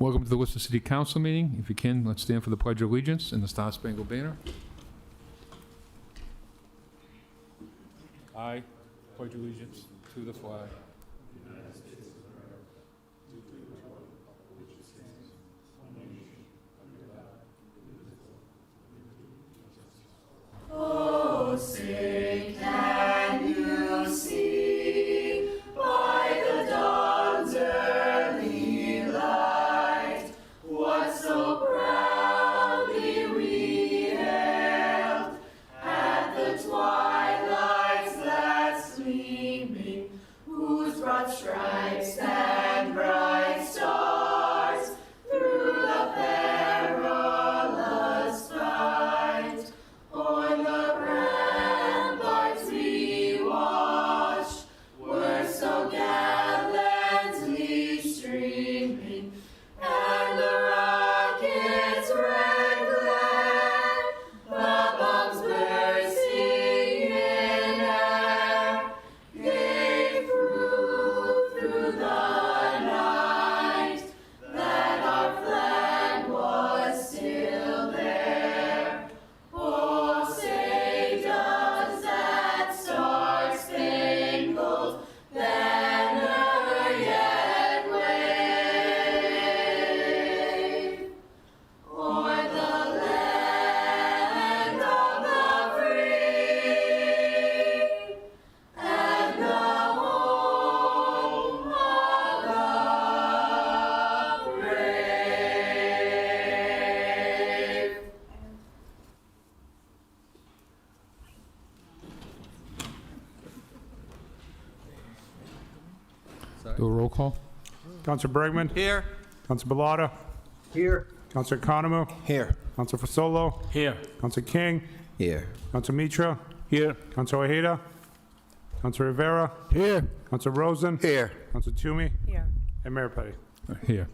Welcome to the Worcester City Council meeting. If you can, let's stand for the Pledge of Allegiance and the Star Spangled Banner. I pledge allegiance to the flag. Oh, say can you see by the dawn's early light what so proudly we hailed at the twilight's last gleaming, whose broad stripes and bright stars through the perilous fight o'er the ramparts we watched were so gallantly streaming, and the rocket's red glare, the bombs bursting in air, gave proof through the night that our flag was still there. Oh, say does that star-spangled banner yet wave o'er the land of the free and the home of the brave? Do a roll call. Councilor Bergman. Here. Councilor Bellotta. Here. Councilor Economou. Here. Councilor Fasolo. Here. Councilor King. Here. Councilor Mitra. Here. Councilor Ojeda. Councilor Rivera. Here. Councilor Rosen. Here. Councilor Toomey. Here. And Mayor Petty. Here.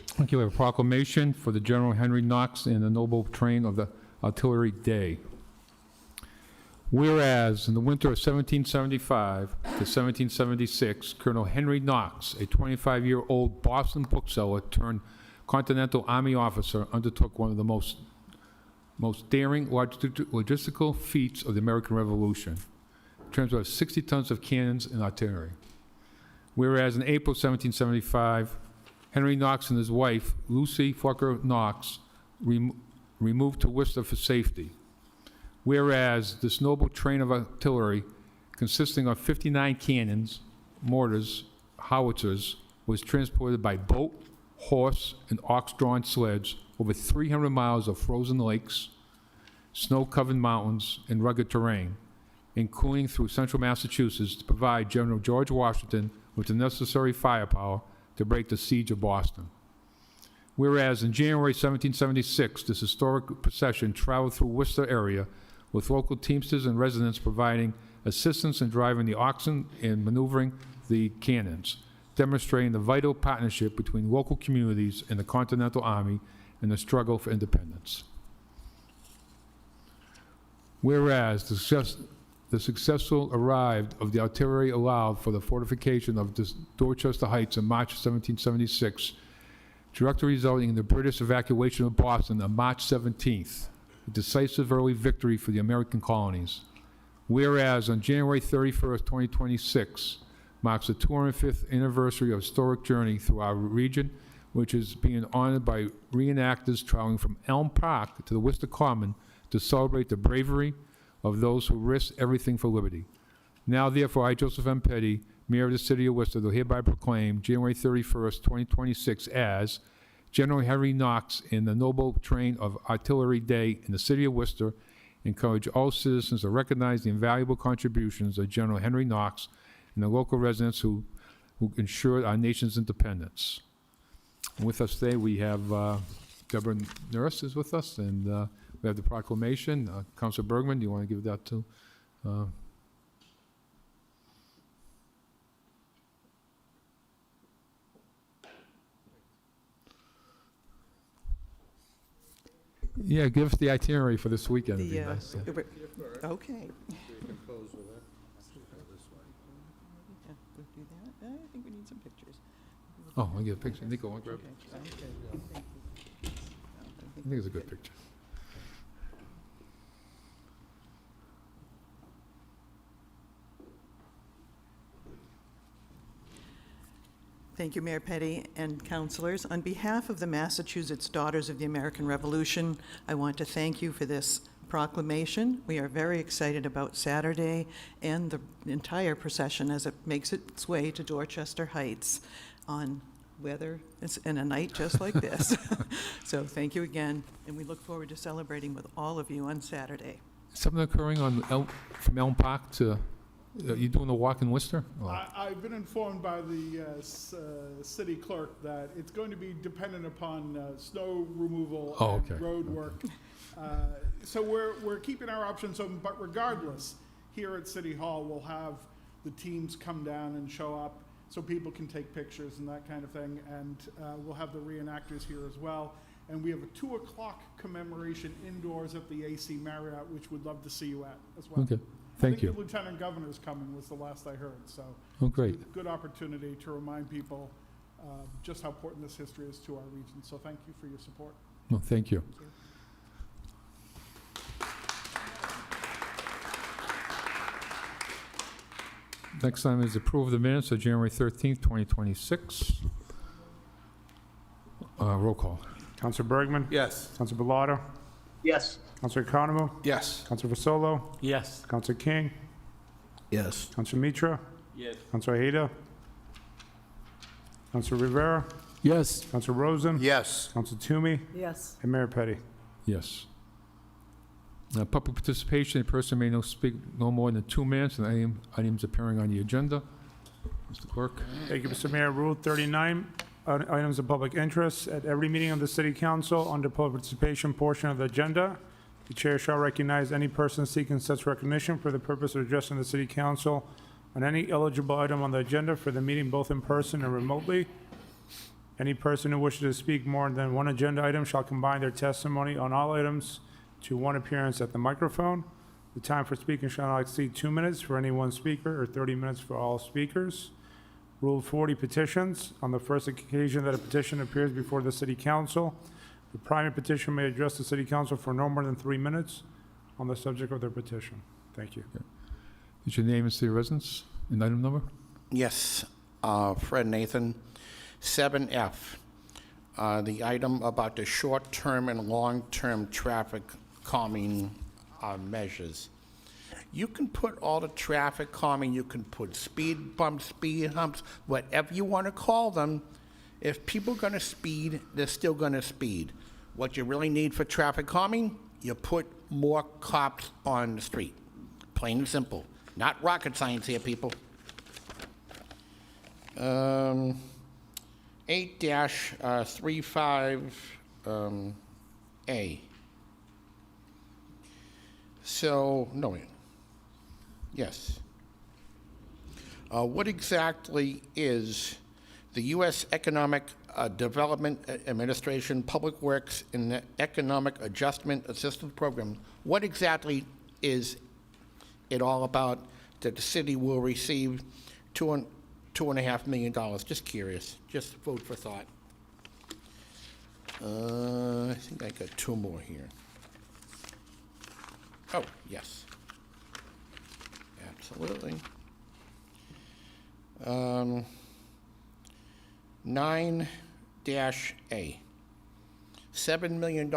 Thank you. We have a proclamation for the General Henry Knox and the Noble Train of the Artillery Day. Whereas in the winter of 1775 to 1776, Colonel Henry Knox, a 25-year-old Boston bookseller turned Continental Army officer, undertook one of the most daring logistical feats of the American Revolution, transported 60 tons of cannons and artillery. Whereas in April 1775, Henry Knox and his wife, Lucy Fucker Knox, removed to Worcester for safety. Whereas this noble train of artillery, consisting of 59 cannons, mortars, howitzers, was transported by boat, horse, and ox-drawn sleds over 300 miles of frozen lakes, snow-covered mountains, and rugged terrain, including through central Massachusetts to provide General George Washington with the necessary firepower to break the siege of Boston. Whereas in January 1776, this historic procession traveled through Worcester area with local teamsters and residents providing assistance in driving the oxen and maneuvering the cannons, demonstrating the vital partnership between local communities and the Continental Army in the struggle for independence. Whereas the successful arrival of the artillery allowed for the fortification of Dorchester Heights in March 1776, directly resulting in the British evacuation of Boston on March 17th, a decisive early victory for the American colonies. Whereas on January 31st, 2026, marks the 205th anniversary of historic journey through our region, which is being honored by reenactors traveling from Elm Park to the Worcester Common to celebrate the bravery of those who risk everything for liberty. Now, therefore, I, Joseph M. Petty, Mayor of the City of Worcester, do hereby proclaim January 31st, 2026 as General Henry Knox in the Noble Train of Artillery Day in the City of Worcester. Encourage all citizens to recognize the invaluable contributions of General Henry Knox and the local residents who ensured our nation's independence. And with us today, we have Deborah Nurse is with us, and we have the proclamation. Councilor Bergman, do you want to give that to? Yeah, give us the itinerary for this weekend. It'd be nice. Okay. Yeah, we'll do that. I think we need some pictures. Oh, I get a picture. Nico, want to grab it? I think it's a good picture. Thank you, Mayor Petty and councilors. On behalf of the Massachusetts Daughters of the American Revolution, I want to thank you for this proclamation. We are very excited about Saturday and the entire procession as it makes its way to Dorchester Heights on weather in a night just like this. So thank you again, and we look forward to celebrating with all of you on Saturday. Something occurring on from Elm Park to, you doing the walk in Worcester? Oh, I've been informed by the city clerk that it's going to be dependent upon snow removal Oh, and okay. road work. So we're keeping our options open, but regardless, here at City Hall, we'll have the teams come down and show up so people can take pictures and that kind of thing, and we'll have the reenactors here as well. And we have a 2 o'clock commemoration indoors at the AC Marriott, which we'd love to see you at as well. Okay, thank I think you. the Lieutenant Governor's coming was the last I heard, so. Oh, great. Good opportunity to remind people just how important this history is to our region. So thank you for your support. No, thank you. Next item is approve the minutes of January 13th, 2026. Roll call. Counselor Bergman? Yes. Counselor Bellato? Yes. Counselor Economo? Yes. Counselor Vasolo? Yes. Counselor King? Yes. Counselor Mitra? Yes. Counselor Hayda? Counselor Rivera? Yes. Counselor Rosen? Yes. Counselor Toomey? Yes. And Mayor Petty. Yes. Public participation, a person may not speak no more than 2 minutes on items appearing on the agenda. Mr. Clerk? Thank you, Mr. Mayor. Rule 39, items of public interest. At every meeting of the City Council, under public participation portion of the agenda, the chair shall recognize any person seeking such recognition for the purpose of addressing the City Council on any eligible item on the agenda for the meeting, both in person and remotely. Any person who wishes to speak more than one agenda item shall combine their testimony on all items to one appearance at the microphone. The time for speaking shall not exceed 2 minutes for any one speaker or 30 minutes for all speakers. Rule 40, petitions. On the first occasion that a petition appears before the City Council, the primary petition may address the City Council for no more than 3 minutes on the subject of their petition. Thank you. Is your name and city of residence and item number? Yes, Fred Nathan, 7F. The item about the short-term and long-term traffic calming measures. You can put all the traffic calming, you can put speed bumps, speed humps, whatever you want to call them. If people are going to speed, they're still going to speed. What you really need for traffic calming, you put more cops on the street. Plain and simple. Not rocket science here, people. 8-35A. So, no, wait. Yes. What exactly is the U.S. Economic Development Administration Public Works and Economic Adjustment Assistance Program? What exactly is it all about that the city will receive $2.5 million? Just curious. Just food for thought. I think I got 2 more here. Oh, yes. Absolutely. 9-A. $7 million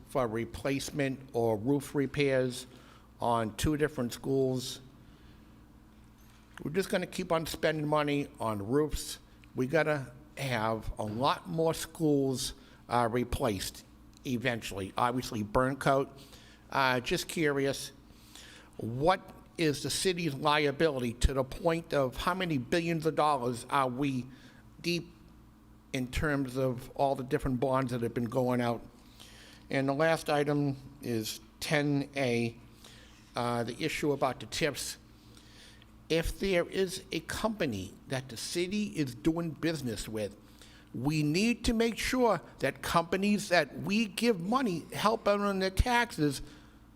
for replacement or roof repairs on 2 different schools. We're just going to keep on spending money on roofs. We got to have a lot more schools replaced eventually. Obviously, Burncoat. Just curious, what is the city's liability to the point of how many billions of dollars are we deep in terms of all the different bonds that have been going out? And the last item is 10A, the issue about the tips. If there is a company that the city is doing business with, we need to make sure that companies that we give money, help out on their taxes,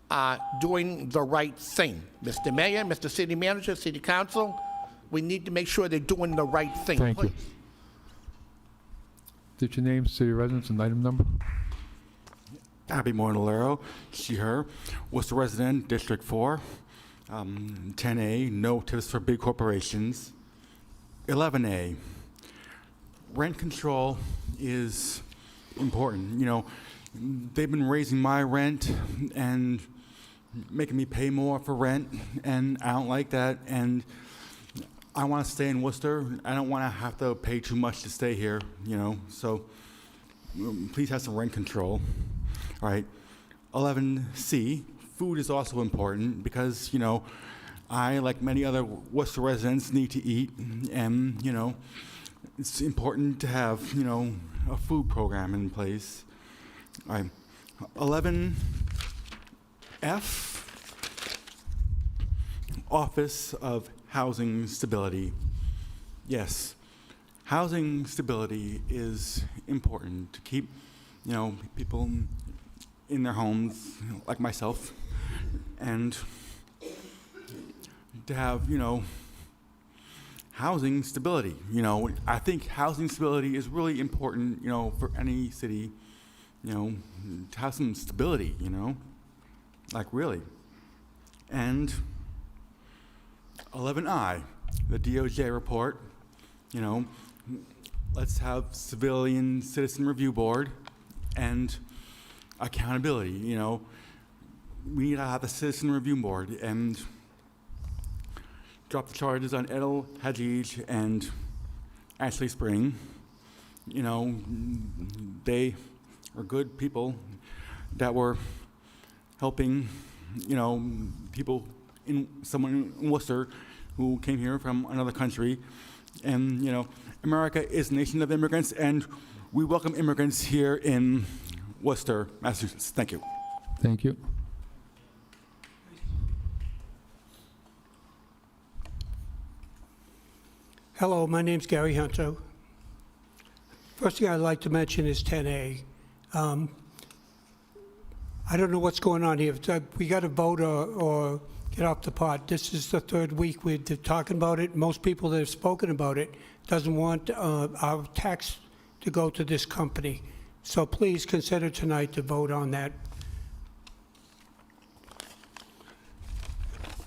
are doing the right thing. Mr. Mayor, Mr. City Manager, City Council, we need to make sure they're doing the right thing. Thank you. Please. State your name, city of residence, and item number. Abby Mornalero, she, her, Worcester resident, District 4. 10A, no tips for big corporations. 11A, rent control is important. You know, they've been raising my rent and making me pay more for rent, and I don't like that. And I want to stay in Worcester. I don't want to have to pay too much to stay here, you know, so please have some rent control. All right, 11C, food is also important because, you know, I, like many other Worcester residents, need to eat, and, you know, it's important to have, you know, a food program in place. All right, 11F, Office of Housing Stability. Yes, housing stability is important to keep, you know, people in their homes, you know, like myself, and to have, you know, housing stability. You know, I think housing stability is really important, you know, for any city, you know, to have some stability, you know, like really. And 11I, the DOJ report, you know, let's have civilian citizen review board and accountability, you know. We need to have a citizen review board and drop the charges on Edel Hadij and Ashley Spring. You know, they are good people that were helping, you know, people someone in Worcester who came here from another country. And, you know, America is a nation of immigrants, and we welcome immigrants here in Worcester, Massachusetts. Thank you. Thank you. Hello, my name's Gary Hunter. First thing I'd like to mention is 10A. I don't know what's going on here. We got to vote or get off the pot. This is the third week we're talking about it. Most people that have spoken about it doesn't want our tax to go to this company. So please consider tonight to vote on that.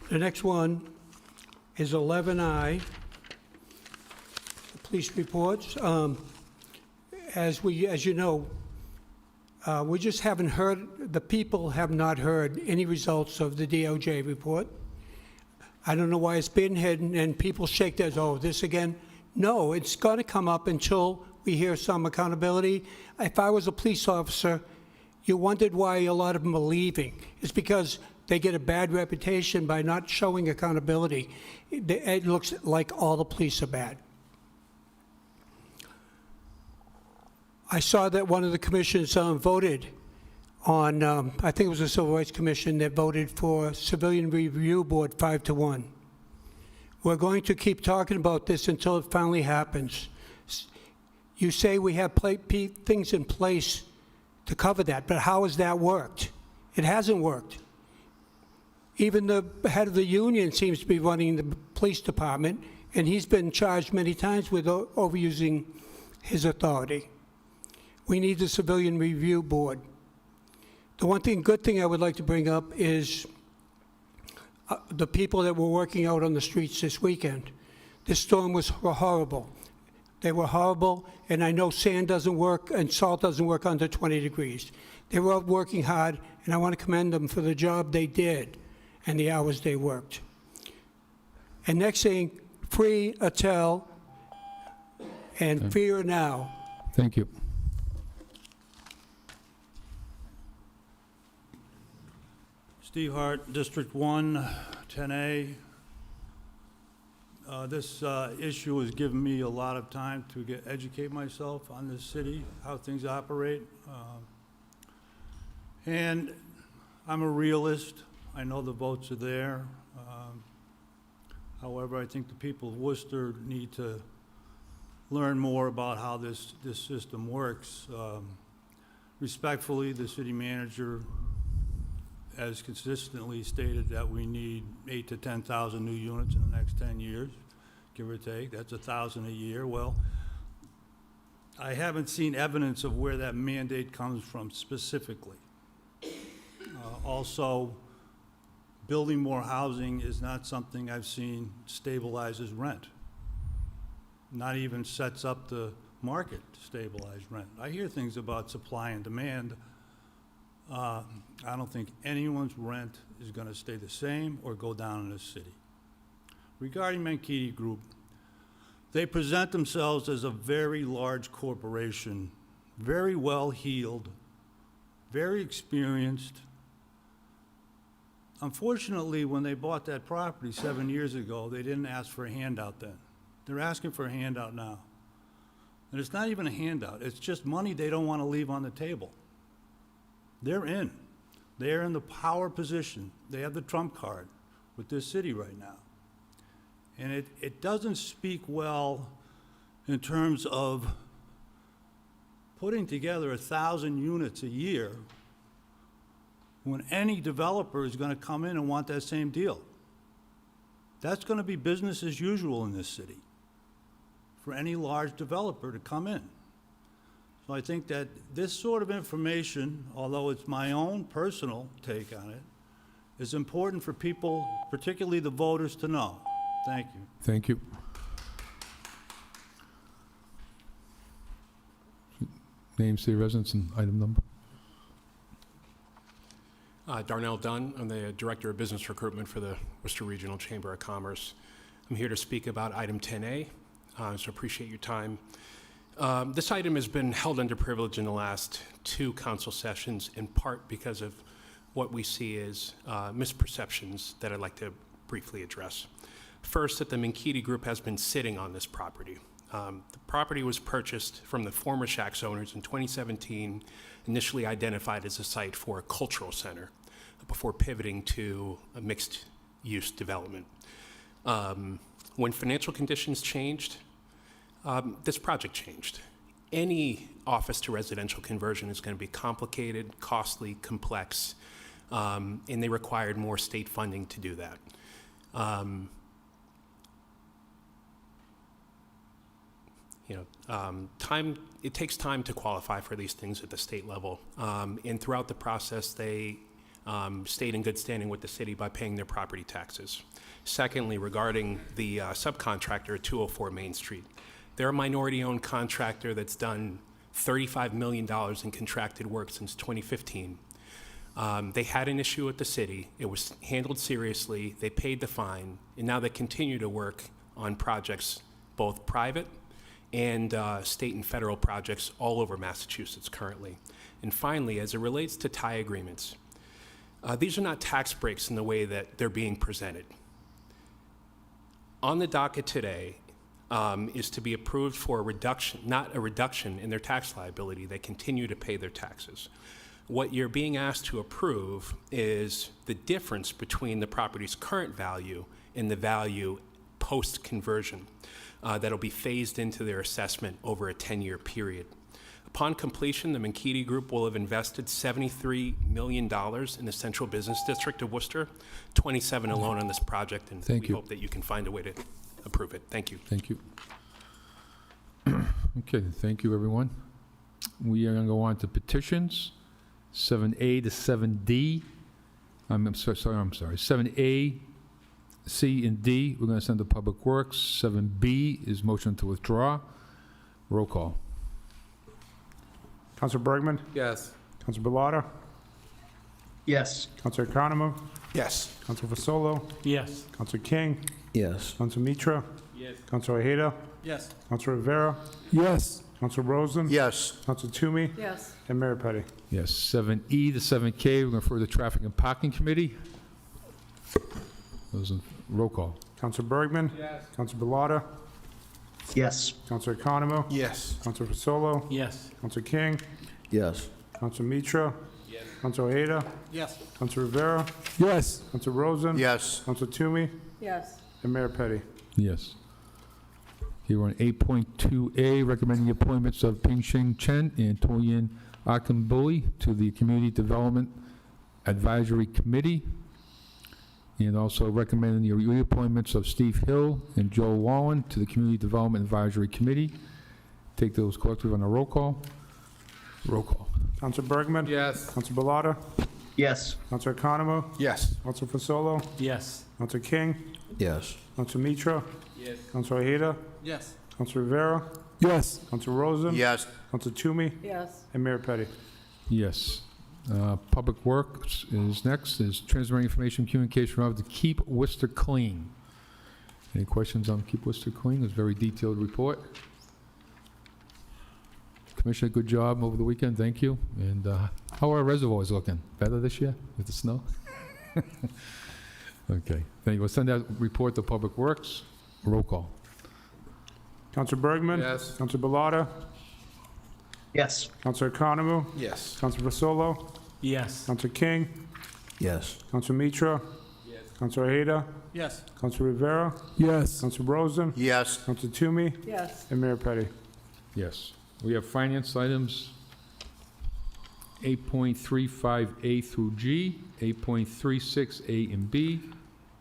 The next one is 11I, the police reports. As you know, we just haven't heard, the people have not heard any results of the DOJ report. I don't know why it's been hidden, and people shake their heads, oh, this again? No, it's got to come up until we hear some accountability. If I was a police officer, you wondered why a lot of them are leaving. It's because they get a bad reputation by not showing accountability. It looks like all the police are bad. I saw that one of the commissions voted on, I think it was the Civil Rights Commission that voted for Civilian Review Board 5-1. We're going to keep talking about this until it finally happens. You say we have things in place to cover that, but how has that worked? It hasn't worked. Even the head of the union seems to be running the police department, and he's been charged many times with overusing his authority. We need the Civilian Review Board. The good thing I would like to bring up is the people that were working out on the streets this weekend. This storm was horrible. They were horrible, and I know sand doesn't work and salt doesn't work under 20 degrees. They were out working hard, and I want to commend them for the job they did and the hours they worked. And next thing, free Atel and fear now. Thank you. Steve Hart, District 1, 10A. This issue has given me a lot of time to educate myself on this city, how things operate. And I'm a realist. I know the votes are there. However, I think the people of Worcester need to learn more about how this system works. Respectfully, the city manager has consistently stated that we need 8,000 to 10,000 new units in the next 10 years, give or take. That's 1,000 a year. Well, I haven't seen evidence of where that mandate comes from specifically. Also, building more housing is not something I've seen stabilizes rent. Not even sets up the market to stabilize rent. I hear things about supply and demand. I don't think anyone's rent is going to stay the same or go down in this city. Regarding Mankini Group, they present themselves as a very large corporation, very well-heeled, very experienced. Unfortunately, when they bought that property 7 years ago, they didn't ask for a handout then. They're asking for a handout now. And it's not even a handout, it's just money they don't want to leave on the table. They're in. They're in the power position. They have the trump card with this city right now. And it doesn't speak well in terms of putting together 1,000 units a year when any developer is going to come in and want that same deal. That's going to be business as usual in this city for any large developer to come in. So I think that this sort of information, although it's my own personal take on it, is important for people, particularly the voters, to know. Thank you. Thank you. Name, city residence, and item number. Darnell Dunn. I'm the Director of Business Recruitment for the Worcester Regional Chamber of Commerce. I'm here to speak about item 10A, so appreciate your time. This item has been held under privilege in the last 2 council sessions, in part because of what we see as misperceptions that I'd like to briefly address. First, that the Mankini Group has been sitting on this property. The property was purchased from the former Shacks owners in 2017, initially identified as a site for a cultural center, before pivoting to a mixed-use development. When financial conditions changed, this project changed. Any office to residential conversion is going to be complicated, costly, complex, and they required more state funding to do that. It takes time to qualify for these things at the state level. And throughout the process, they stayed in good standing with the city by paying their property taxes. Secondly, regarding the subcontractor at 204 Main Street, they're a minority-owned contractor that's done $35 million in contracted work since 2015. They had an issue with the city. It was handled seriously. They paid the fine, and now they continue to work on projects, both private and state and federal projects all over Massachusetts currently. And finally, as it relates to tie agreements, these are not tax breaks in the way that they're being presented. On the docket today is to be approved for a reduction, not a reduction in their tax liability. They continue to pay their taxes. What you're being asked to approve is the difference between the property's current value and the value post-conversion that'll be phased into their assessment over a 10-year period. Upon completion, the Mankini Group will have invested $73 million in the Central Business District of Worcester, 27 alone on this project, and we hope that you can find a way to approve it. Thank you. Thank you. Okay, thank you, everyone. We are going to go on to petitions, 7A to 7D. I'm sorry, 7A, C, and D, we're going to send to Public Works. 7B is motion to withdraw. Roll call. Councilor Bergman? Yes. Councilor Bellotta? Yes. Councilor Economou? Yes. Councilor Fasolo? Yes. Councilor King? Yes. Councilor Mitra? Yes. Councilor Ojeda? Yes. Councilor Rivera? Yes. Councilor Rosen? Yes. Councilor Toomey? Yes. And Mayor Petty. Yes, 7E to 7K, we're going to refer to Traffic and Parking Committee. Those in roll call. Councilor Bergman? Yes. Councilor Bellotta? Yes. Councilor Economou? Yes. Councilor Fasolo? Yes. Councilor King? Yes. Councilor Mitra? Yes. Councilor Ojeda? Yes. Councilor Rivera? Yes. Councilor Rosen? Yes. Councilor Toomey? Yes. And Mayor Petty. Yes. Here on 8.2A, recommending the appointments of Ping Shing Chen and Toyin Akambuli to the Community Development Advisory Committee, and also recommending the reappointments of Steve Hill and Joel Wallen to the Community Development Advisory Committee, take those collectively on a roll call. Roll call. Counselor Bergman? Yes. Counselor Balata? Yes. Counselor Economo? Yes. Counselor Fasolo? Yes. Counselor King? Yes. Counselor Mitra? Yes. Counselor Ojeda? Yes. Counselor Rivera? Yes. Counselor Rosen? Yes. Counselor Toomey? Yes. And Mayor Petty. Yes. Public Works is next, is transferring information communication of the Keep Worcester Clean. Any questions on Keep Worcester Clean? It's a very detailed report. Commissioner, good job over the weekend, thank you. And how are our reservoirs looking? Better this year with the snow? Okay, thank you. We'll send that report to Public Works. Roll call. Counselor Bergman? Yes. Counselor Balata? Yes. Counselor Economo? Yes. Counselor Fasolo? Yes. Counselor King? Yes. Counselor Mitra? Yes. Counselor Ojeda? Yes. Counselor Rivera? Yes. Counselor Rosen? Yes. Counselor Toomey? Yes. And Mayor Petty. Yes. We have finance items 8.35A through G, 8.36A and B,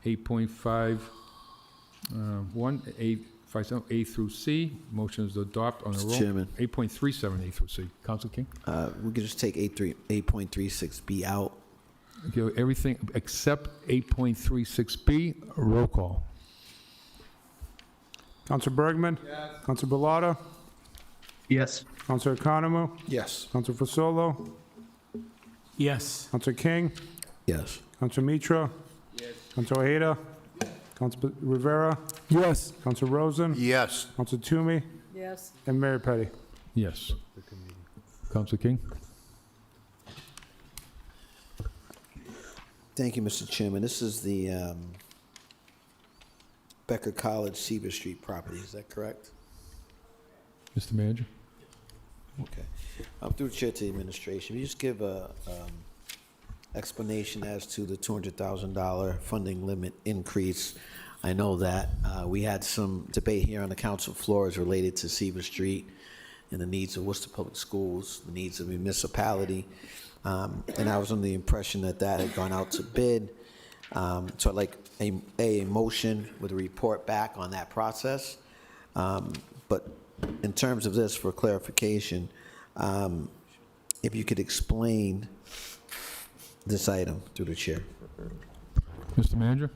8.51, A through C. Motion is to adopt on a roll. Mr. Chairman. 8.37A through C. Counsel King? We could just take 8.36B out. Okay, everything except 8.36B. Roll call. Counselor Bergman? Yes. Counselor Balata? Yes. Counselor Economo? Yes. Counselor Fasolo? Yes. Counselor King? Yes. Counselor Mitra? Yes. Counselor Ojeda? Counselor Rivera? Yes. Counselor Rosen? Yes. Counselor Toomey? Yes. And Mayor Petty. Yes. Counsel King? Thank you, Mr. Chairman. This is the Becker College, Seaver Street property. Is that correct? Mr. Manager? Okay. Through the chair to the administration, will you just give a explanation as to the $200,000 funding limit increase? I know that we had some debate here on the council floor as related to Seaver Street and the needs of Worcester Public Schools, the needs of the municipality. And I was under the impression that that had gone out to bid. So I'd like a motion with a report back on that process. But in terms of this, for clarification, if you could explain this item through the chair. Mr. Manager?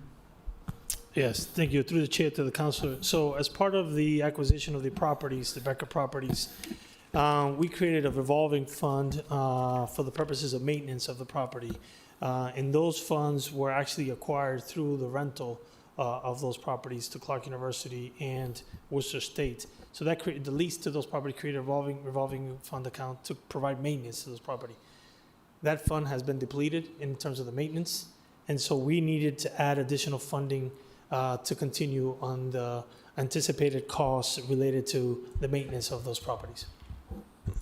Yes, thank you. Through the chair to the councilor. So as part of the acquisition of the properties, the Becker properties, we created a revolving fund for the purposes of maintenance of the property. And those funds were actually acquired through the rental of those properties to Clark University and Worcester State. So that created, the lease to those properties created a revolving fund account to provide maintenance to those property. That fund has been depleted in terms of the maintenance. And so we needed to add additional funding to continue on the anticipated costs related to the maintenance of those properties.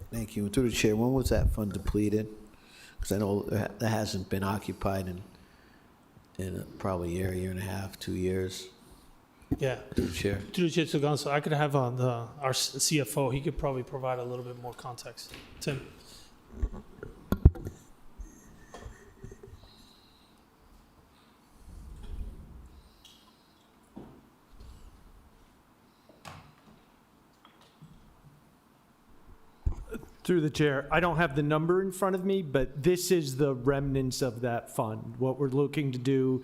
Thank you. And through the chair, when was that fund depleted? Because I know that hasn't been occupied in probably a year and a half, 2 years. Yeah. Through the chair. Through the chair to the council, I could have our CFO, he could probably provide a little bit more context. Tim? Through the chair, I don't have the number in front of me, but this is the remnants of that fund. What we're looking to do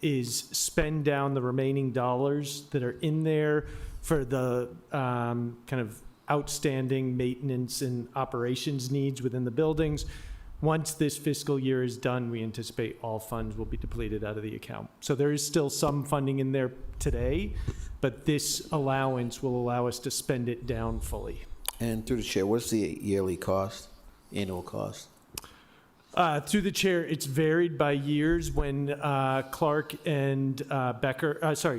is spend down the remaining dollars that are in there for the kind of outstanding maintenance and operations needs within the buildings. Once this fiscal year is done, we anticipate all funds will be depleted out of the account. So there is still some funding in there today, but this allowance will allow us to spend it down fully. And through the chair, what's the yearly cost, annual cost? Through the chair, it's varied by years. When Clark and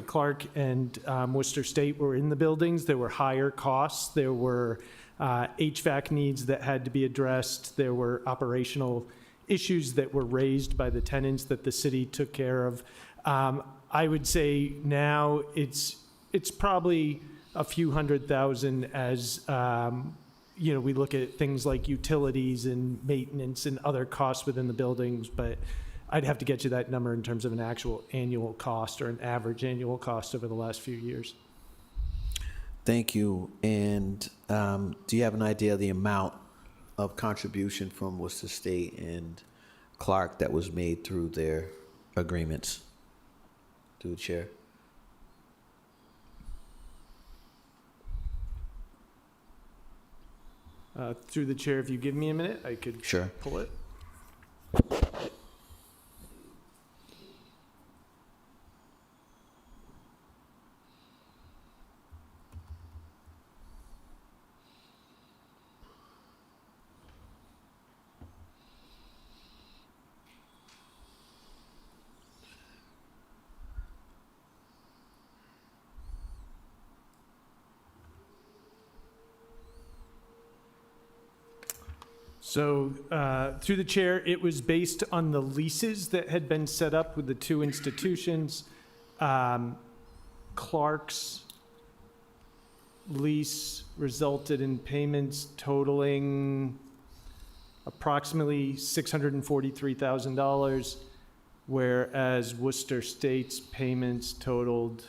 Clark and Worcester State were in the buildings, there were higher costs. There were HVAC needs that had to be addressed. There were operational issues that were raised by the tenants that the city took care of. I would say now it's probably a few $100,000 as we look at things like utilities and maintenance and other costs within the buildings, but I'd have to get you that number in terms of an actual annual cost or an average annual cost over the last few years. Thank you. And do you have an idea of the amount of contribution from Worcester State and Clark that was made through their agreements? Through the chair. Through the chair, if you give me a minute, I could Sure. pull it. So, through the chair, it was based on the leases that had been set up with the two institutions. Clark's lease resulted in payments totaling approximately $643,000, whereas Worcester State's payments totaled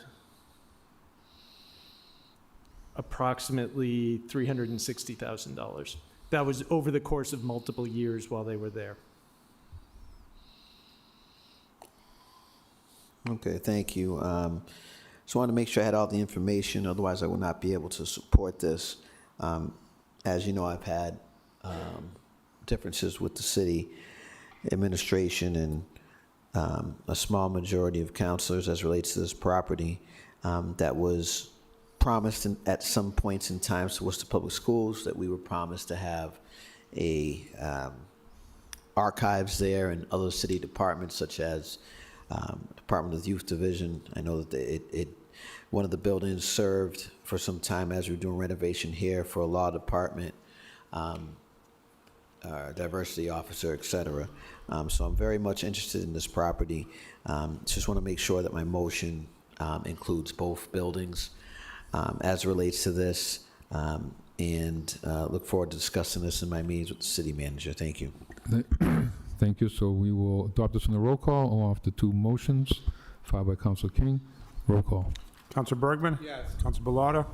approximately $360,000. That was over the course of multiple years while they were there. Okay, thank you. Just wanted to make sure I had all the information, otherwise I would not be able to support this. As you know, I've had differences with the city administration and a small majority of councilors as relates to this property that was promised at some points in time to Worcester Public Schools, that we were promised to have a archives there and other city departments such as Department of Youth Division. I know that one of the buildings served for some time as we were doing renovation here for a law department, diversity officer, et cetera. So I'm very much interested in this property. Just want to make sure that my motion includes both buildings as it relates to this, and look forward to discussing this in my meetings with the city manager. Thank you. Thank you. So we will adopt this on the roll call, along with the two motions, filed by Council King. Roll call. Council Bergman? Yes. Council Bellotta?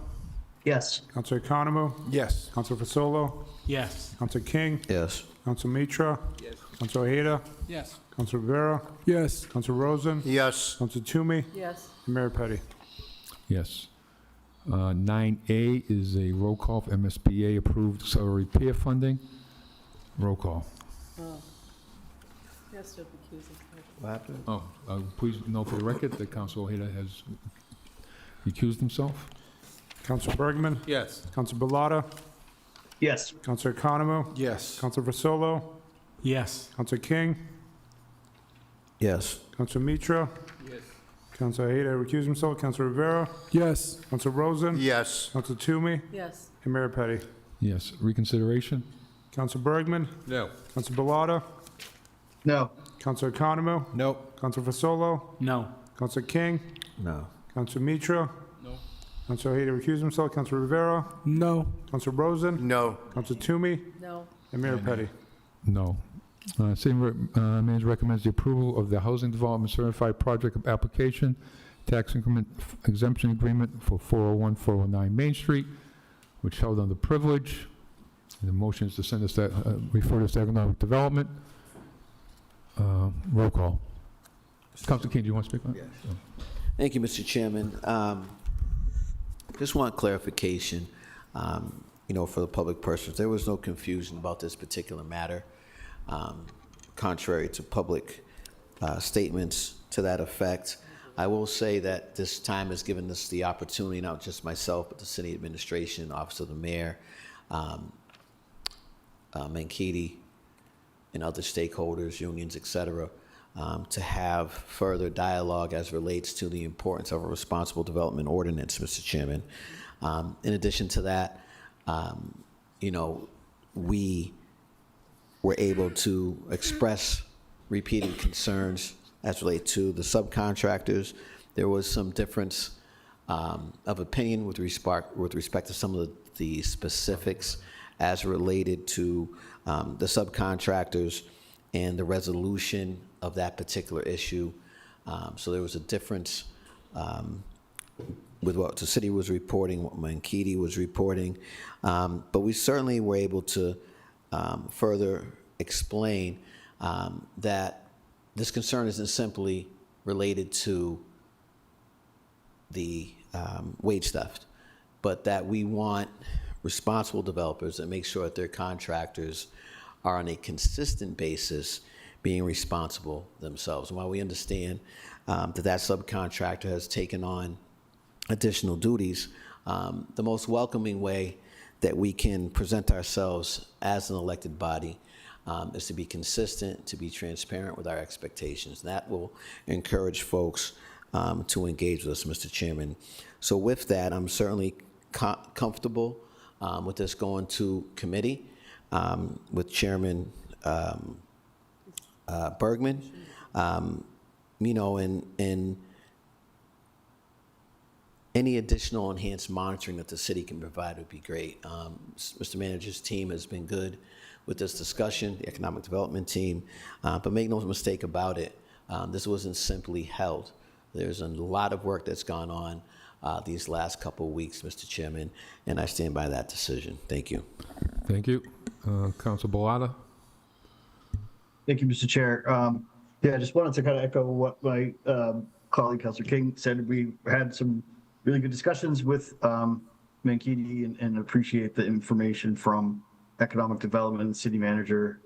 Yes. Council Economo? Yes. Council Fasolo? Yes. Council King? Yes. Council Mitra? Yes. Council Ojeda? Yes. Council Rivera? Yes. Council Rosen? Yes. Council Toomey? Yes. And Mayor Petty. Yes. 9A is a roll call for MSBA approved accelerated repair funding. Roll call. Yes, to recuse himself. What happened? Oh, please note for the record that Council Ojeda has recused himself. Council Bergman? Yes. Council Bellotta? Yes. Council Economo? Yes. Council Fasolo? Yes. Council King? Yes. Council Mitra? Yes. Council Ojeda recused himself. Council Rivera? Yes. Council Rosen? Yes. Council Toomey? Yes. And Mayor Petty. Yes. Reconsideration? Council Bergman? No. Council Bellotta? No. Council Economo? No. Council Fasolo? No. Council King? No. Council Mitra? No. Council Ojeda recused himself. Council Rivera? No. Council Rosen? No. Council Toomey? No. And Mayor Petty. No. Manager recommends the approval of the Housing Development Certified Project Application, Tax Increment Exemption Agreement for 401, 409 Main Street, which held under privilege. And the motion is to send us that, refer this to Economic Development. Roll call. Council King, do you want to speak on it? Thank you, Mr. Chairman. Just want clarification, for the public persons. There was no confusion about this particular matter. Contrary to public statements to that effect, I will say that this time has given us the opportunity, not just myself, but the city administration, Office of the Mayor, Mankaty, and other stakeholders, unions, et cetera, to have further dialogue as relates to the importance of a responsible development ordinance, Mr. Chairman. In addition to that, we were able to express repeated concerns as relates to the subcontractors. There was some difference of opinion with respect to some of the specifics as related to the subcontractors and the resolution of that particular issue. So there was a difference with what the city was reporting, what Mankato was reporting. But we certainly were able to further explain that this concern isn't simply related to the wage theft, but that we want responsible developers that make sure that their contractors are on a consistent basis being responsible themselves. And while we understand that subcontractor has taken on additional duties, the most welcoming way that we can present ourselves as an elected body is to be consistent, to be transparent with our expectations. That will encourage folks to engage with us, Mr. Chairman. So with that, I'm certainly comfortable with this going to committee with Chairman Bergman. And any additional enhanced monitoring that the city can provide would be great. Mr. Manager's team has been good with this discussion, the economic development team, but make no mistake about it, this wasn't simply held. There's a lot of work that's gone on these last couple of weeks, Mr. Chairman, and I stand by that decision. Thank you. Thank you. Council Bellata? Thank you, Mr. Chair. I just wanted to kind of echo what my colleague, Councilor King, said. We had some really good discussions with Mankato and appreciate the information from Economic Development and City Manager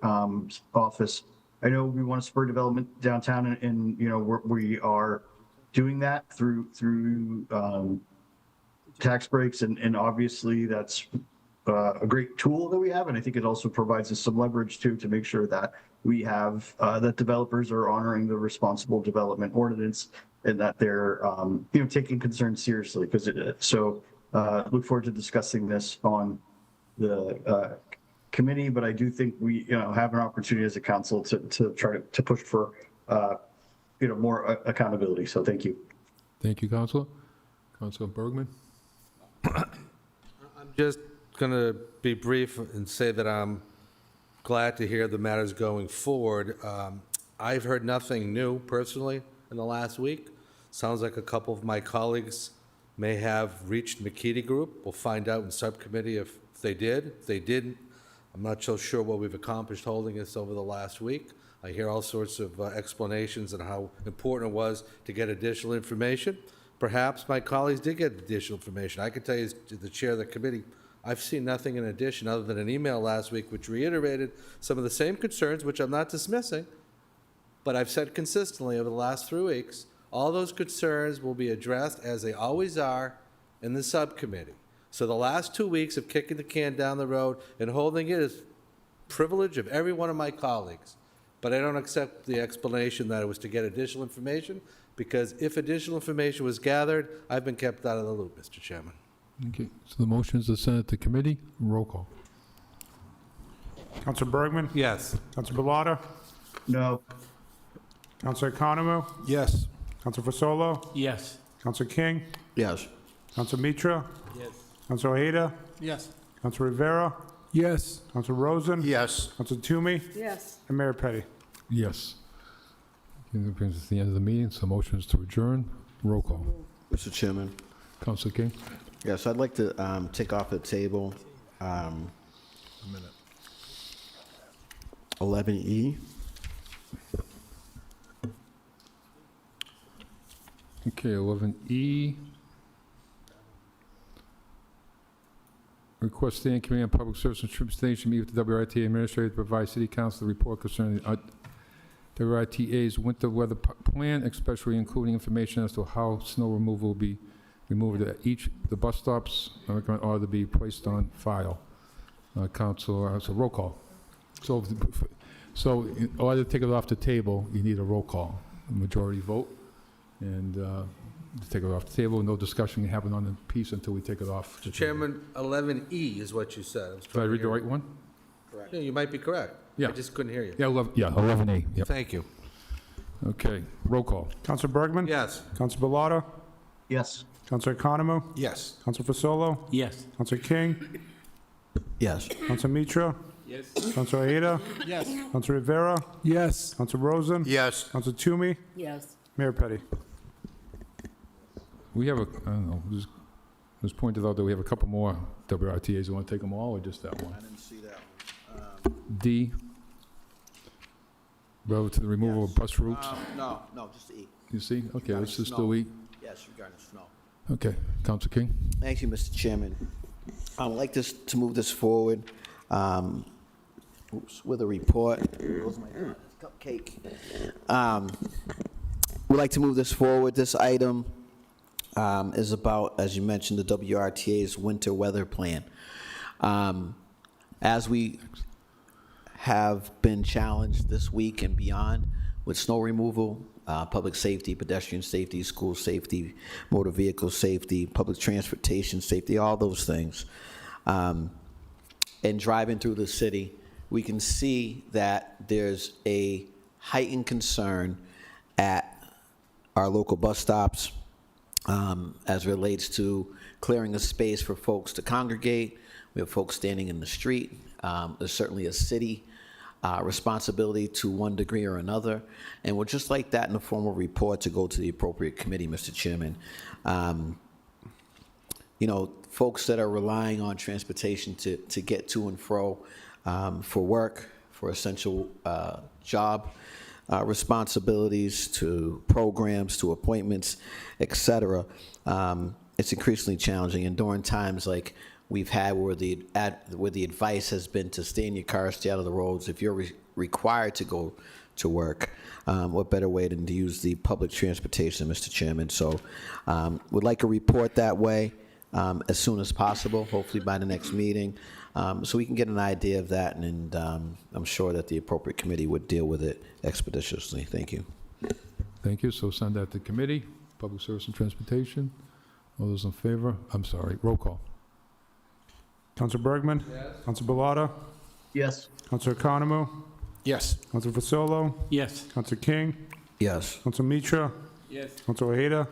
office. I know we want to spur development downtown, and we are doing that through tax breaks, and obviously that's a great tool that we have, and I think it also provides us some leverage too to make sure that we have that developers are honoring the responsible development ordinance and that they're taking concerns seriously. Look forward to discussing this on the committee, but I do think we have an opportunity as a council to try to push for more accountability. So thank you. Thank you, Councilor. Councilor Bergman? I'm just going to be brief and say that I'm glad to hear the matters going forward. I've heard nothing new personally in the last week. Sounds like a couple of my colleagues may have reached Mankato Group. We'll find out in subcommittee if they did. If they didn't, I'm not so sure what we've accomplished holding this over the last week. I hear all sorts of explanations on how important it was to get additional information. Perhaps my colleagues did get additional information. I can tell you, as the chair of the committee, I've seen nothing in addition other than an email last week which reiterated some of the same concerns, which I'm not dismissing, but I've said consistently over the last 3 weeks, all those concerns will be addressed, as they always are, in the subcommittee. So the last 2 weeks of kicking the can down the road and holding it is privilege of every one of my colleagues. But I don't accept the explanation that it was to get additional information, because if additional information was gathered, I've been kept out of the loop, Mr. Chairman. Okay, so the motion is to send it to committee. Roll call. Councilor Bergman? Yes. Councilor Bellata? No. Councilor Economou? Yes. Councilor Fasolo? Yes. Councilor King? Yes. Councilor Mitra? Yes. Councilor Ojeda? Yes. Councilor Rivera? Yes. Councilor Rosen? Yes. Councilor Toomey? Yes. And Mayor Petty. Yes. Okay, that brings us to the end of the meeting, so motions to adjourn. Roll call. Mr. Chairman. Councilor King? Yes, I'd like to take off the table 11E. Okay, 11E. Request standing committee on public service and troop station meet with the WRTA administrator to provide city council the report concerning WRTA's winter weather plan, especially including information as to how snow removal will be removed at the bus stops. I recommend order to be placed on file. Council, so roll call. So in order to take it off the table, you need a roll call, a majority vote, and to take it off the table. No discussion can happen on the piece until we take it off. Mr. Chairman, 11E is what you said. Did I read the right one? Correct. Yeah, you might be correct. Yeah. I just couldn't hear you. Yeah, 11A. Yep. Thank you. Okay, roll call. Councilor Bergman? Yes. Councilor Bellata? Yes. Councilor Economou? Yes. Councilor Fasolo? Yes. Councilor King? Yes. Councilor Mitra? Yes. Councilor Ojeda? Yes. Councilor Rivera? Yes. Councilor Rosen? Yes. Councilor Toomey? Yes. Mayor Petty. We have a, I don't know, it was pointed out that we have a couple more WRTAs. You want to take them all or just that one? I didn't see that D, relative to the removal of bus routes. No, just E. You see? Okay, Regarding let's just snow. do E. Yes, regarding snow. Okay, Counsel King? Thank you, Mr. Chairman. I would like to move this forward with a report. Where's my cupcake? We'd like to move this forward. This item is about, as you mentioned, the WRTA's winter weather plan. As we have been challenged this week and beyond with snow removal, public safety, pedestrian safety, school safety, motor vehicle safety, public transportation safety, all those things. And driving through the city, we can see that there's a heightened concern at our local bus stops as relates to clearing a space for folks to congregate. We have folks standing in the street. There's certainly a city responsibility to one degree or another. And we'd just like that in a formal report to go to the appropriate committee, Mr. Chairman. You know, folks that are relying on transportation to get to and fro for work, for essential job responsibilities, to programs, to appointments, et cetera. It's increasingly challenging. And during times like we've had where the advice has been to stay in your car, stay out of the roads. If you're required to go to work, what better way than to use the public transportation, Mr. Chairman? So would like a report that way as soon as possible, hopefully by the next meeting, so we can get an idea of that, and I'm sure that the appropriate committee would deal with it expeditiously. Thank you. Thank you. So send that to committee, Public Service and Transportation. All those in favor? I'm sorry, roll call. Council Bergman? Yes. Council Bellata? Yes. Council Economou? Yes. Council Fasolo? Yes. Council King? Yes. Council Mitra? Yes. Council Ojeda?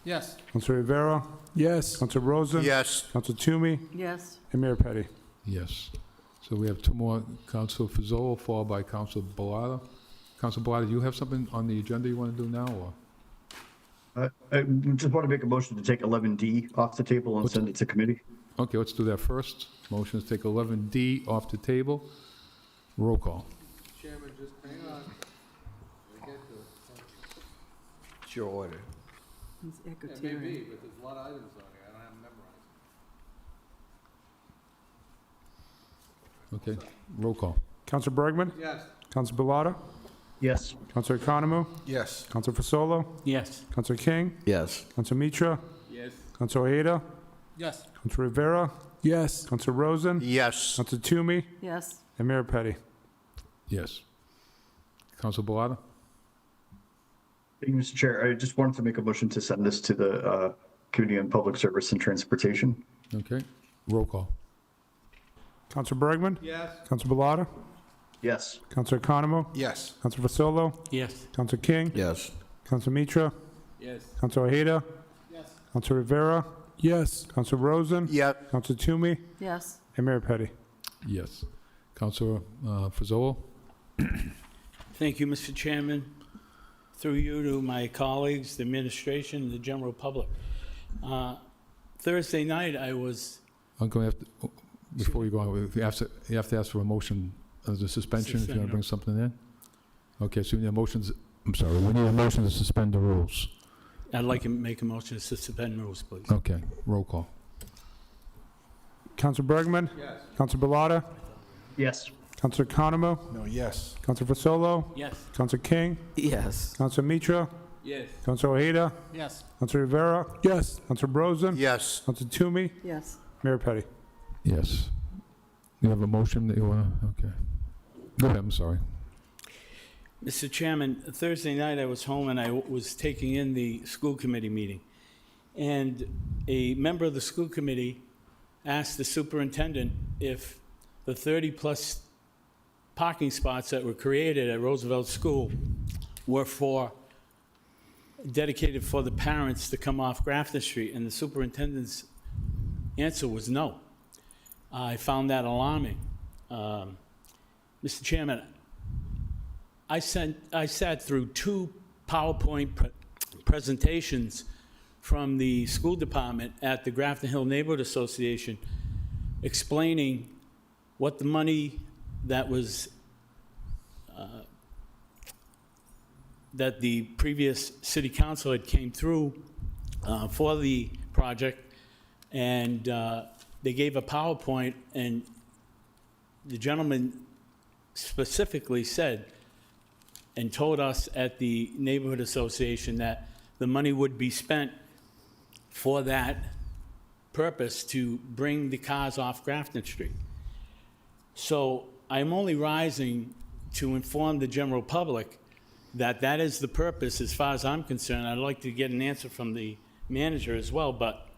Yes. Council Rivera? Yes. Council Rosen? Yes. Council Toomey? Yes. And Mayor Petty. Yes. So we have two more, Counsel Fazolo, followed by Counsel Bellata. Counsel Bellata, do you have something on the agenda you want to do now, or? I just want to make a motion to take 11D off the table and send it to committee. Okay, let's do that first. Motion is take 11D off the table. Roll call. Chairman, just hang on. It's your order. It may be, but there's a lot of items on here. I don't have them memorized. Okay, roll call. Council Bergman? Yes. Council Bellata? Yes. Council Economou? Yes. Council Fasolo? Yes. Council King? Yes. Council Mitra? Yes. Council Ojeda? Yes. Council Rivera? Yes. Council Rosen? Yes. Council Toomey? Yes. And Mayor Petty. Yes. Counsel Bellata? Thank you, Mr. Chair. I just wanted to make a motion to send this to the Committee on Public Service and Transportation. Okay, roll call. Council Bergman? Yes. Council Bellata? Yes. Council Economou? Yes. Council Fasolo? Yes. Council King? Yes. Council Mitra? Yes. Council Ojeda? Yes. Council Rivera? Yes. Council Rosen? Yes. Council Toomey? Yes. And Mayor Petty. Yes. Counsel Fazolo? Thank you, Mr. Chairman. Through you to my colleagues, the administration, and the general public. Thursday night, I was I'm going to have to, before you go on, you have to ask for a motion of the suspension if you want to bring something in. Okay, so we need a motion, we need a motion to suspend the rules. I'd like to make a motion to suspend rules, please. Okay, roll call. Council Bergman? Yes. Council Bellata? Yes. Council Economou? No, yes. Council Fasolo? Yes. Council King? Yes. Council Mitra? Yes. Council Ojeda? Yes. Council Rivera? Yes. Council Rosen? Yes. Council Toomey? Yes. Mayor Petty. Yes. You have a motion that you want to, okay. Go ahead, I'm sorry. Mr. Chairman, Thursday night I was home and I was taking in the school committee meeting. And a member of the school committee asked the superintendent if the 30-plus parking spots that were created at Roosevelt School were dedicated for the parents to come off Grafton Street, and the superintendent's answer was no. I found that alarming. Mr. Chairman, I sat through two PowerPoint presentations from the school department at the Grafton Hill Neighborhood Association explaining what the money that was, that the previous city council had came through for the project, and they gave a PowerPoint, and the gentleman specifically said and told us at the neighborhood association that the money would be spent for that purpose to bring the cars off Grafton Street. So I'm only rising to inform the general public that that is the purpose as far as I'm concerned. I'd like to get an answer from the manager as well, but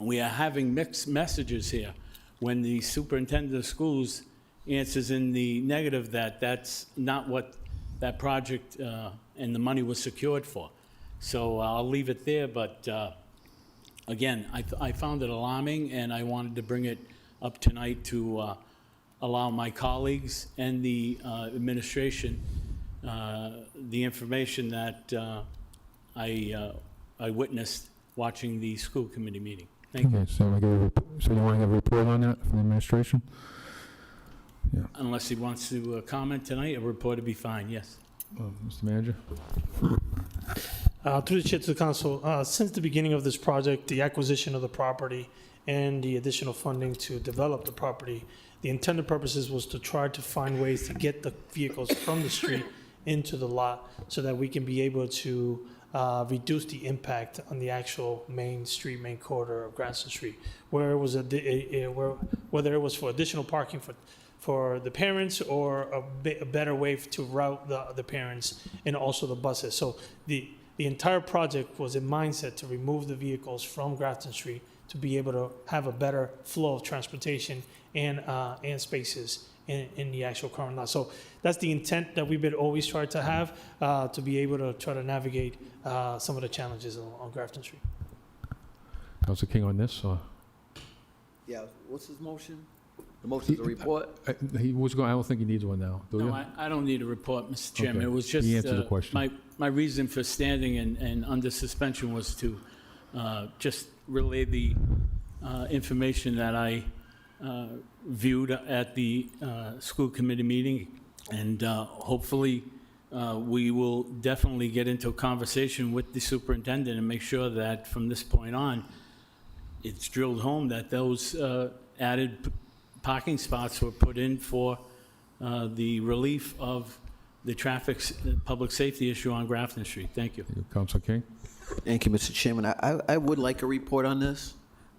we are having mixed messages here. When the superintendent of schools answers in the negative that that's not what that project and the money was secured for. So I'll leave it there, but again, I found it alarming, and I wanted to bring it up tonight to allow my colleagues and the administration the information that I witnessed watching the school committee meeting. Thank you. Okay, so you want to have a report on that from the administration? Yeah. Unless he wants to comment tonight, a report would be fine, yes. Mr. Manager? Through the chair to the council, since the beginning of this project, the acquisition of the property and the additional funding to develop the property, the intended purposes was to try to find ways to get the vehicles from the street into the lot so that we can be able to reduce the impact on the actual main street, main corridor of Grafton Street, where it was whether it was for additional parking for the parents or a better way to route the parents and also the buses. So the entire project was a mindset to remove the vehicles from Grafton Street to be able to have a better flow of transportation and spaces in the actual current lot. So that's the intent that we've been always trying to have to be able to try to navigate some of the challenges on Grafton Street. Councilor King on this, or? Yeah, what's his motion? The motion's a report? He was going, I don't think he needs one now, do you? No, I don't need a report, Mr. Chairman. Okay. It was just He answered the question. my reason for standing and under suspension was to just relay the information that I viewed at the school committee meeting, and hopefully we will definitely get into a conversation with the superintendent and make sure that from this point on, it's drilled home that those added parking spots were put in for the relief of the public safety issue on Grafton Street. Thank you. Councilor King? Thank you, Mr. Chairman. I would like a report on this.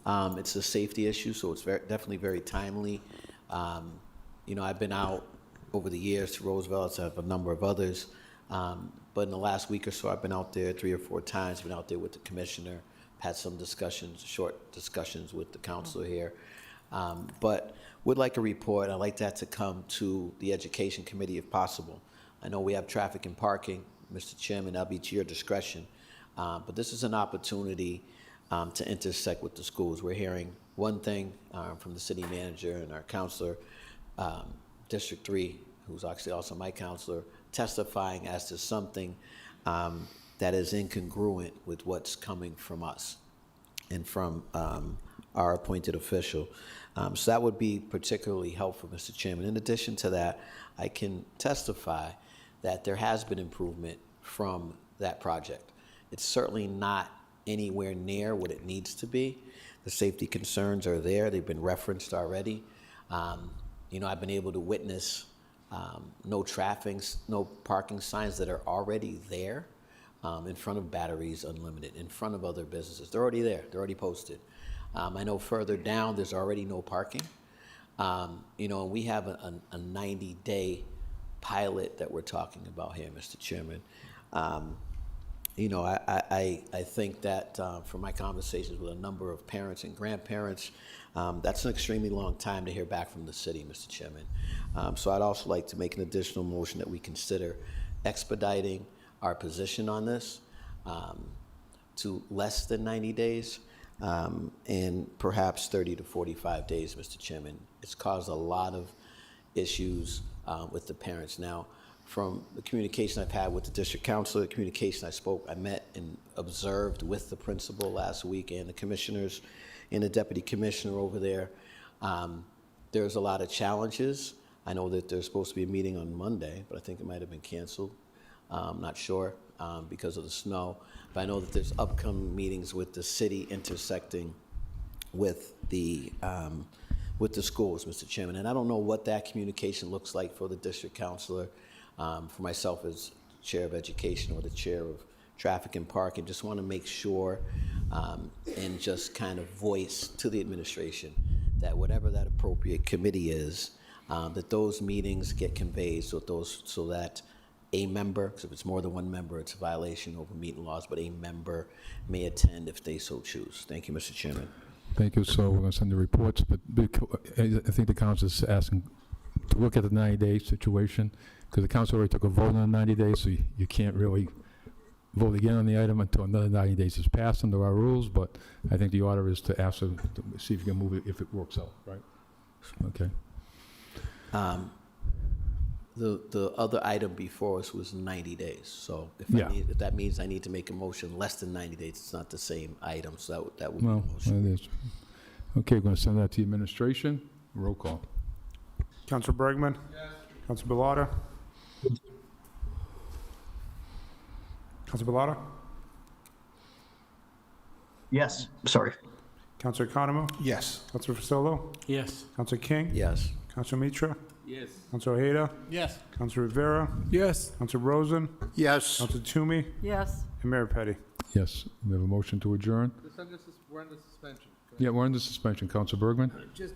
It's a safety issue, so it's definitely very timely. I've been out over the years to Roosevelt, so I have a number of others. But in the last week or so, I've been out there 3 or 4 times, been out there with the commissioner, had some discussions, short discussions with the council here. But would like a report. I'd like that to come to the Education Committee if possible. I know we have traffic and parking, Mr. Chairman, that'll be to your discretion. But this is an opportunity to intersect with the schools. We're hearing one thing from the city manager and our counselor, District 3, who's actually also my counselor, testifying as to something that is incongruent with what's coming from us and from our appointed official. So that would be particularly helpful, Mr. Chairman. In addition to that, I can testify that there has been improvement from that project. It's certainly not anywhere near what it needs to be. The safety concerns are there. They've been referenced already. I've been able to witness no parking signs that are already there in front of Batteries Unlimited, in front of other businesses. They're already there. They're already posted. I know further down there's already no parking. We have a 90-day pilot that we're talking about here, Mr. Chairman. I think that from my conversations with a number of parents and grandparents, that's an extremely long time to hear back from the city, Mr. Chairman. So I'd also like to make an additional motion that we consider expediting our position on this to less than 90 days and perhaps 30 to 45 days, Mr. Chairman. It's caused a lot of issues with the parents. Now, from the communication I've had with the district counselor, the communication I met and observed with the principal last week and the commissioners and the deputy commissioner over there, there's a lot of challenges. I know that there's supposed to be a meeting on Monday, but I think it might have been canceled. I'm not sure because of the snow. But I know that there's upcoming meetings with the city intersecting with the schools, Mr. Chairman. And I don't know what that communication looks like for the district counselor, for myself as chair of education or the chair of traffic and parking. Just want to make sure and just kind of voice to the administration that whatever that appropriate committee is, that those meetings get conveyed so that a member, because if it's more than one member, it's a violation of open meeting laws, but a member may attend if they so choose. Thank you, Mr. Chairman. Thank you. So we're going to send the reports, but I think the council is asking to look at the 90-day situation, because the council already took a vote on 90 days, so you can't really vote again on the item until another 90 days is passed under our rules, but I think the order is to ask them to see if you can move it if it works out, right? Okay. The other item before us was 90 days. So if that means I need to make a motion less than 90 days, it's not the same item, so that would be the Well, motion. it is. Okay, we're going to send that to the administration. Roll call. Council Bergman? Yes. Council Bellotta? Council Bellotta? Yes, sorry. Council Economou? Yes. Council Fasolo? Yes. Council King? Yes. Council Mitra? Yes. Council Ojeda? Yes. Council Rivera? Yes. Council Rosen? Yes. Council Toomey? Yes. And Mayor Petty. Yes, we have a motion to adjourn. We're under suspension. Yeah, we're under suspension. Council Bergman? Just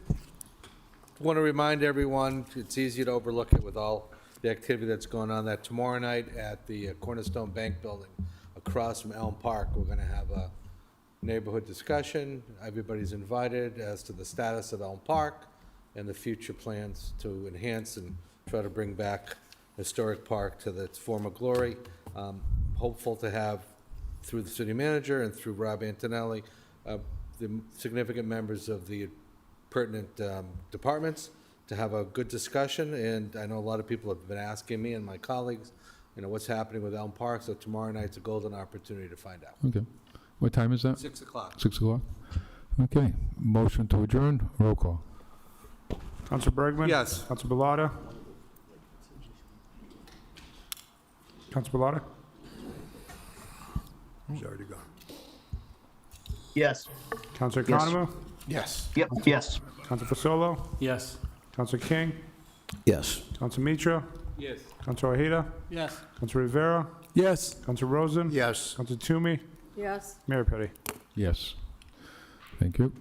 want to remind everyone, it's easy to overlook it with all the activity that's going on, that tomorrow night at the Cornerstone Bank Building across from Elm Park, we're going to have a neighborhood discussion. Everybody's invited as to the status of Elm Park and the future plans to enhance and try to bring back historic park to its former glory. Hopeful to have, through the city manager and through Rob Antonelli, the significant members of the pertinent departments to have a good discussion. And I know a lot of people have been asking me and my colleagues, what's happening with Elm Park. So tomorrow night's a golden opportunity to find out. Okay. What time is that? 6 o'clock. 6 o'clock? Okay. Motion to adjourn. Roll call. Council Bergman? Yes. Council Bellotta? Council Bellotta? He's already gone. Yes. Council Yes. Economou? Yes. Yep, yes. Council Fasolo? Yes. Council King? Yes. Council Mitra? Yes. Council Ojeda? Yes. Council Rivera? Yes. Council Rosen? Yes. Council Toomey? Yes. Mayor Petty. Yes. Thank you.